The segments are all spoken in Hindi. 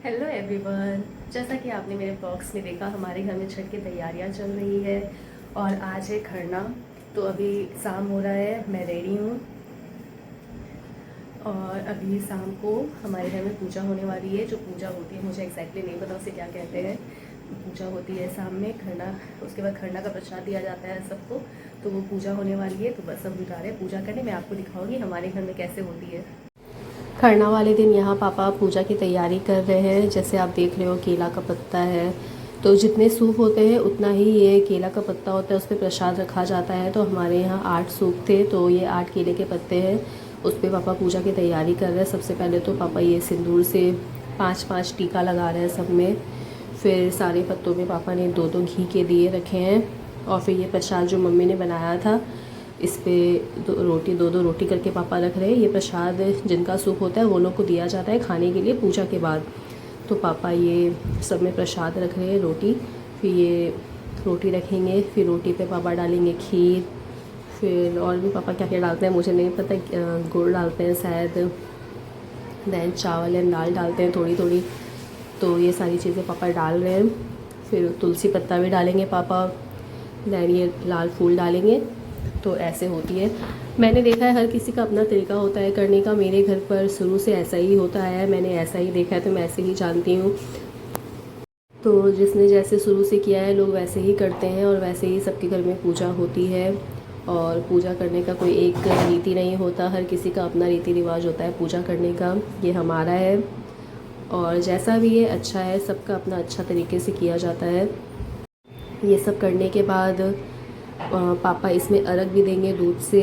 Hello everyone. जैसा कि आपने मेरे ब्लॉग्स में देखा, हमारे घर में छठ की तैयारियां चल रही है और आज है खरना। तो अभी शाम हो रहा है, मैं रेडी हूँ और अभी शाम को हमारे घर में पूजा होने वाली है। जो पूजा होती है मुझे एग्जैक्टली नहीं पता उसे क्या कहते हैं। पूजा होती है शाम में खरना, उसके बाद खरना का प्रसाद दिया जाता है सबको। तो वो पूजा होने वाली है, तो बस सब जा रहे हैं पूजा करने। मैं आपको दिखाऊंगी हमारे घर में कैसे होती है। खरना वाले दिन यहाँ पापा पूजा की तैयारी कर रहे हैं। जैसे आप देख रहे हो केला का पत्ता है, तो जितने सूप होते हैं उतना ही ये केला का पत्ता होता है, उस पर प्रसाद रखा जाता है। तो हमारे यहाँ 8 सूप थे, तो ये 8 केले के पत्ते हैं, उस पर पापा पूजा की तैयारी कर रहे हैं। सबसे पहले तो पापा ये सिंदूर से 5-5 टीका लगा रहे हैं सब में। फिर सारे पत्तों में पापा ने 2-2 घी के दिए रखे हैं। और फिर ये प्रसाद जो मम्मी ने बनाया था, इस पे दो दो रोटी करके पापा रख रहे हैं। ये प्रसाद जिनका सूप होता है वो लोग को दिया जाता है खाने के लिए पूजा के बाद। तो पापा ये सब में प्रसाद रख रहे हैं, रोटी। फिर ये रोटी रखेंगे, फिर रोटी पे पापा डालेंगे खीर। फिर और भी पापा क्या क्या डालते हैं मुझे नहीं पता, गुड़ डालते हैं शायद, दैन चावल एंड दाल डालते हैं थोड़ी थोड़ी। तो ये सारी चीज़ें पापा डाल रहे हैं। फिर तुलसी पत्ता भी डालेंगे पापा, दैन ये लाल फूल डालेंगे। तो ऐसे होती है। मैंने देखा है हर किसी का अपना तरीका होता है करने का। मेरे घर पर शुरू से ऐसा ही होता है, मैंने ऐसा ही देखा है, तो मैं ऐसे ही जानती हूँ। तो जिसने जैसे शुरू से किया है लोग वैसे ही करते हैं और वैसे ही सबके घर में पूजा होती है। और पूजा करने का कोई एक रीति नहीं होता, हर किसी का अपना रीति रिवाज होता है पूजा करने का। ये हमारा है और जैसा भी ये अच्छा है, सबका अपना अच्छा तरीके से किया जाता है। ये सब करने के बाद पापा इसमें अर्घ भी देंगे दूध से।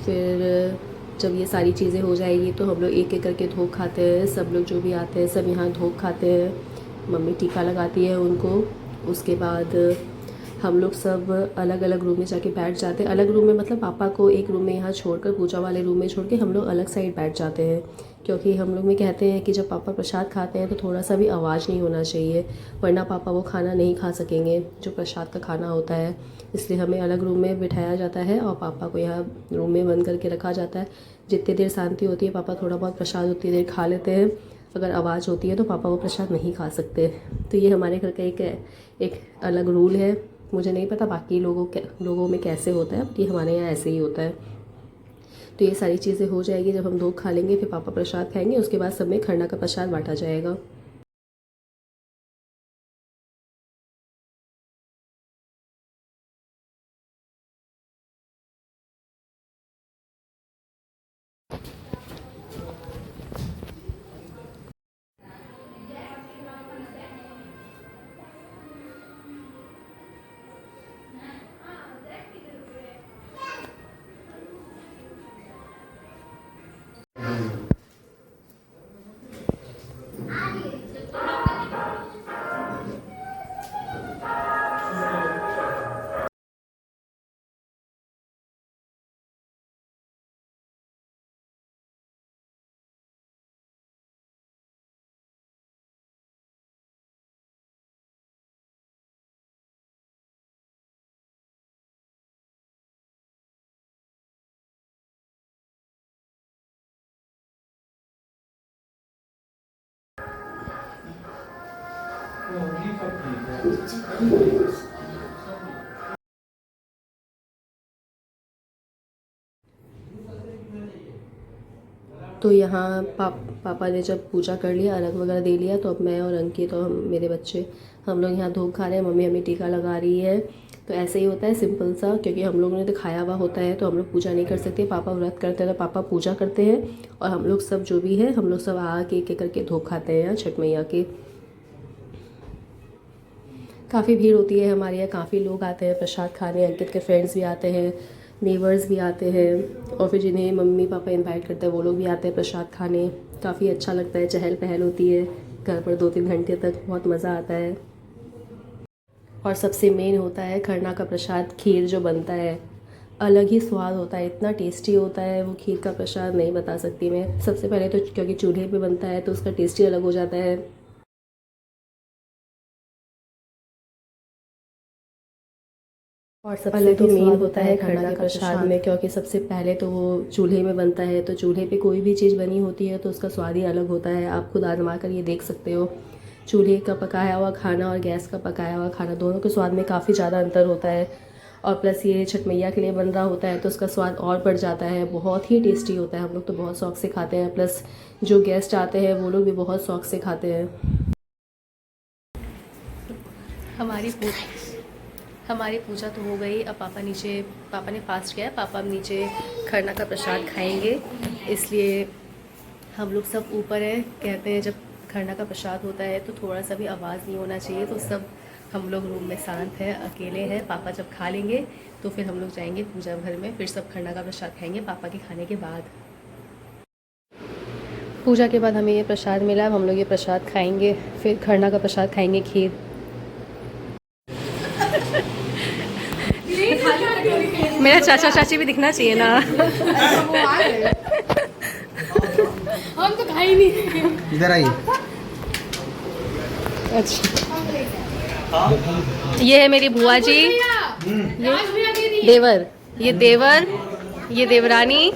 फिर जब ये सारी चीज़ें हो जाएगी तो हम लोग एक एक करके धोख खाते हैं। सब लोग जो भी आते हैं सब यहाँ धोख खाते हैं। मम्मी टीका लगाती है उनको। उसके बाद हम लोग सब अलग अलग रूम में जाके बैठ जाते हैं। अलग रूम में मतलब पापा को एक रूम में यहाँ छोड़कर, पूजा वाले रूम में छोड़ के हम लोग अलग साइड बैठ जाते हैं। क्योंकि हम लोग में कहते हैं कि जब पापा प्रसाद खाते हैं तो थोड़ा सा भी आवाज़ नहीं होना चाहिए, वरना पापा वो खाना नहीं खा सकेंगे जो प्रसाद का खाना होता है। इसलिए हमें अलग रूम में बिठाया जाता है और पापा को यहाँ रूम में बंद करके रखा जाता है। जितनी देर शांति होती है पापा थोड़ा बहुत प्रसाद उतनी देर खा लेते हैं। अगर आवाज़ होती है तो पापा वो प्रसाद नहीं खा सकते। तो ये हमारे घर का एक अलग रूल है। मुझे नहीं पता बाकी लोगों में कैसे होता है, कि हमारे यहाँ ऐसे ही होता है। तो ये सारी चीज़ें हो जाएगी जब हम दो खा लेंगे, फिर पापा प्रसाद खाएंगे, उसके बाद सब में खरना का प्रसाद बांटा जाएगा। तो यहाँ पापा ने जब पूजा कर लिया, अर्घ वगैरह दे लिया, तो अब मैं और अंकित और मेरे बच्चे हम लोग यहाँ धूप खा रहे हैं। मम्मी हमें टीका लगा रही है। तो ऐसे ही होता है सिंपल सा, क्योंकि हम लोगों ने तो खाया हुआ होता है तो हम लोग पूजा नहीं कर सकते। पापा व्रत करते हैं तो पापा पूजा करते हैं और हम लोग सब जो भी है हम लोग सब आके एक एक करके धूप खाते हैं यहाँ छठ मैया के। काफ़ी भीड़ होती है हमारे यहाँ, काफ़ी लोग आते हैं प्रसाद खाने। अंकित के फ्रेंड्स भी आते हैं, नेबर्स भी आते हैं, और फिर जिन्हें मम्मी पापा इनवाइट करते हैं वो लोग भी आते हैं प्रसाद खाने। काफ़ी अच्छा लगता है, चहल पहल होती है घर पर 2-3 घंटे तक, बहुत मज़ा आता है। और सबसे मेन होता है खरना का प्रसाद, खीर जो बनता है, अलग ही स्वाद होता है, इतना टेस्टी होता है वो खीर का प्रसाद, नहीं बता सकती मैं। सबसे पहले तो क्योंकि चूल्हे पे बनता है तो उसका टेस्ट ही अलग हो जाता है। और सबसे तो मेन होता है खरना का प्रसाद में, क्योंकि सबसे पहले तो वो चूल्हे में बनता है। तो चूल्हे पे कोई भी चीज़ बनी होती है तो उसका स्वाद ही अलग होता है। आप खुद आजमा कर ये देख सकते हो, चूल्हे का पकाया हुआ खाना और गैस का पकाया हुआ खाना, दोनों के स्वाद में काफ़ी ज़्यादा अंतर होता है। और प्लस ये छठ मैया के लिए बन रहा होता है तो उसका स्वाद और बढ़ जाता है, बहुत ही टेस्टी होता है। हम लोग तो बहुत शौक से खाते हैं, प्लस जो गेस्ट आते हैं वो लोग भी बहुत शौक से खाते हैं। हमारी पूजा तो हो गई। अब पापा ने फास्ट किया है, पापा अब नीचे खरना का प्रसाद खाएंगे, इसलिए हम लोग सब ऊपर हैं। कहते हैं जब खरना का प्रसाद होता है तो थोड़ा सा भी आवाज़ नहीं होना चाहिए, तो सब हम लोग रूम में शांत हैं, अकेले हैं। पापा जब खा लेंगे तो फिर हम लोग जाएंगे पूजा घर में, फिर सब खरना का प्रसाद खाएंगे पापा के खाने के बाद। पूजा के बाद हमें ये प्रसाद मिला, अब हम लोग ये प्रसाद खाएंगे, फिर खरना का प्रसाद खाएंगे, खीर। मेरा चाचा चाची भी दिखना चाहिए ना। हम तो खाई नहीं। इधर आइए। अच्छा, ये है मेरी बुआ जी, ये देवर, ये देवरानी,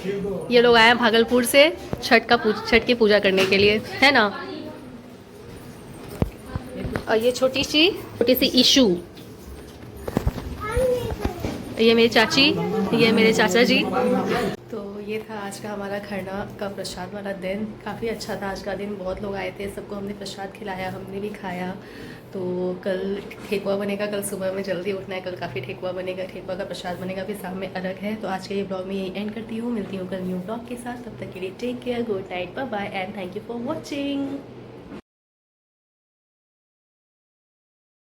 ये लोग आए हैं भागलपुर से छठ की पूजा करने के लिए, है ना। और ये छोटी सी इशू, ये मेरी चाची, ये मेरे चाचा जी। तो ये था आज का हमारा खरना का प्रसाद वाला दिन। काफ़ी अच्छा था आज का दिन, बहुत लोग आए थे, सबको हमने प्रसाद खिलाया, हमने भी खाया। तो कल ठेकुआ बनेगा, कल सुबह में जल्दी उठना है, कल काफ़ी ठेकुआ बनेगा, ठेकुआ का प्रसाद बनेगा, फिर शाम में अर्घ है। तो आज के ये ब्लॉग में यही एंड करती हूँ, मिलती हूँ कल न्यू ब्लॉग के साथ। तब तक के लिए take care, good night, bye bye and thank you for watching.